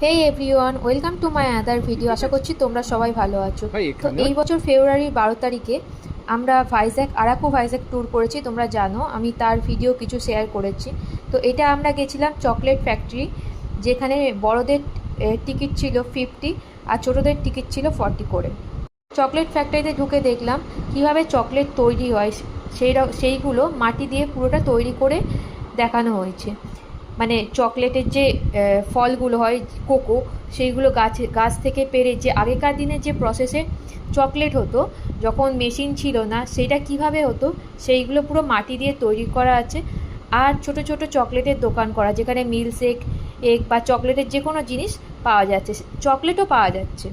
Hey everyone, welcome to my other video. আশা করছি তোমরা সবাই ভালো আছো। তো এই বছর ফেব্রুয়ারির 12 তারিখে আমরা আরাকু ভাইজ্যাক ট্যুর করেছি। তোমরা জানো আমি তার ভিডিও কিছু শেয়ার করেছি। তো এটা আমরা গেছিলাম চকলেট ফ্যাক্টরি, যেখানে বড়দের টিকিট ছিল 50 আর ছোটোদের টিকিট ছিল 40 করে। চকলেট ফ্যাক্টরিতে ঢুকে দেখলাম কিভাবে চকলেট তৈরি হয়, সেইগুলো মাটি দিয়ে পুরোটা তৈরি করে দেখানো হয়েছে। মানে চকলেটের যে ফলগুলো হয় কোকো, সেইগুলো গাছ থেকে পেড়ে, যে আগেকার দিনে যে প্রসেসে চকলেট হতো যখন মেশিন ছিল না, সেটা কিভাবে হতো সেইগুলো পুরো মাটি দিয়ে তৈরি করা আছে। আর ছোট ছোট চকলেটের দোকান করা, যেখানে মিল্কশেক এগ বা চকলেটের যে কোনো জিনিস পাওয়া যাচ্ছে, চকলেটও পাওয়া যাচ্ছে।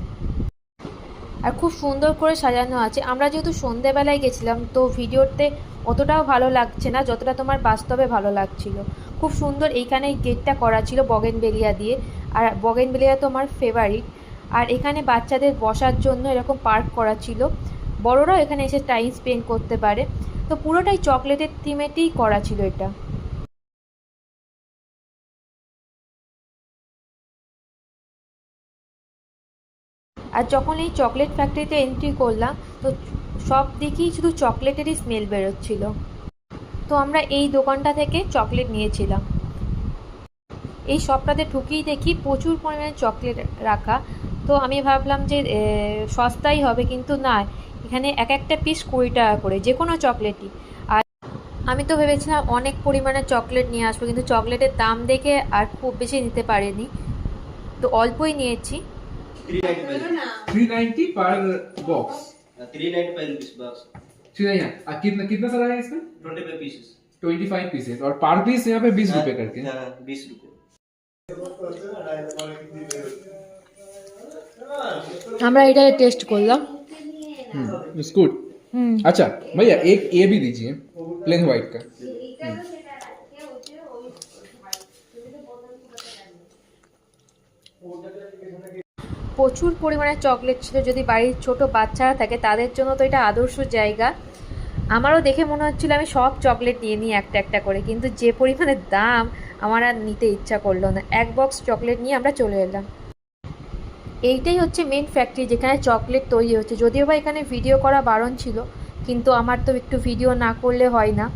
আর খুব সুন্দর করে সাজানো আছে। আমরা যেহেতু সন্ধেবেলায় গেছিলাম, তো ভিডিওতে অতটাও ভালো লাগছে না যতটা তোমার বাস্তবে ভালো লাগছিল। খুব সুন্দর এইখানে গেটটা করা ছিল বগেনভেলিয়া দিয়ে, আর বগেনভেলিয়া তো আমার ফেভারিট। আর এখানে বাচ্চাদের বসার জন্য এরকম পার্ক করা ছিল, বড়রাও এখানে এসে টাইম স্পেন্ড করতে পারে। তো পুরোটাই চকলেটের থিমেতেই করা ছিল এটা। আর যখন এই চকলেট ফ্যাক্টরিতে এন্ট্রি করলাম, তো সব দিকেই শুধু চকলেটেরই স্মেল বেরোচ্ছিল। তো আমরা এই দোকানটা থেকে চকলেট নিয়েছিলাম। এই শপটাতে ঢুকেই দেখি প্রচুর পরিমাণে চকলেট রাখা। তো আমি ভাবলাম যে সস্তাই হবে, কিন্তু না, এখানে এক একটা পিস 20 টাকা করে, যে কোনো চকলেটই। আর আমি তো ভেবেছিলাম অনেক পরিমাণে চকলেট নিয়ে আসবো, কিন্তু চকলেটের দাম দেখে আর খুব বেশি নিতে পারিনি, তো অল্পই নিয়েছি। 390 पर बॉक्स। 395 rupees box. कितना कितना सारा है इसमें? 25 पीसेस। 25 पीसेस और पर पीस यहाँ पे 20 रुपए करके। हाँ 20 रुपए। আমরা এটা টেস্ট করলাম। बिस्कुट। अच्छा भैया एक ये भी दीजिए, प्लेन व्हाइट का। প্রচুর পরিমাণে চকলেট ছিল। যদি বাড়ির ছোট বাচ্চারা থাকে তাদের জন্য তো এটা আদর্শ জায়গা। আমারও দেখে মনে হচ্ছিল আমি সব চকলেট নিয়ে নিই একটা একটা করে, কিন্তু যে পরিমাণে দাম আমার আর নিতে ইচ্ছা করলো না। এক বক্স চকলেট নিয়ে আমরা চলে এলাম। এইটাই হচ্ছে মেন ফ্যাক্টরি যেখানে চকলেট তৈরি হচ্ছে। যদিও বা এখানে ভিডিও করা বারণ ছিল, কিন্তু আমার তো একটু ভিডিও না করলে হয় না,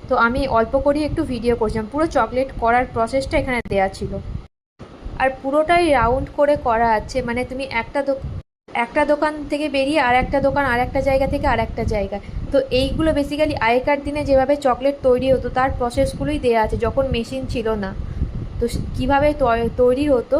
তো আমি অল্প করেই একটু ভিডিও করছিলাম। পুরো চকলেট করার প্রসেসটা এখানে দেয়া ছিল, আর পুরোটাই রাউন্ড করে করা আছে। মানে তুমি একটা দোকান থেকে বেরিয়ে আর একটা দোকান, আর একটা জায়গা থেকে আর একটা জায়গা। তো এইগুলো বেসিক্যালি আগেকার দিনে যেভাবে চকলেট তৈরি হতো তার প্রসেসগুলোই দেওয়া আছে, যখন মেশিন ছিল না। তো কীভাবে তৈরি হতো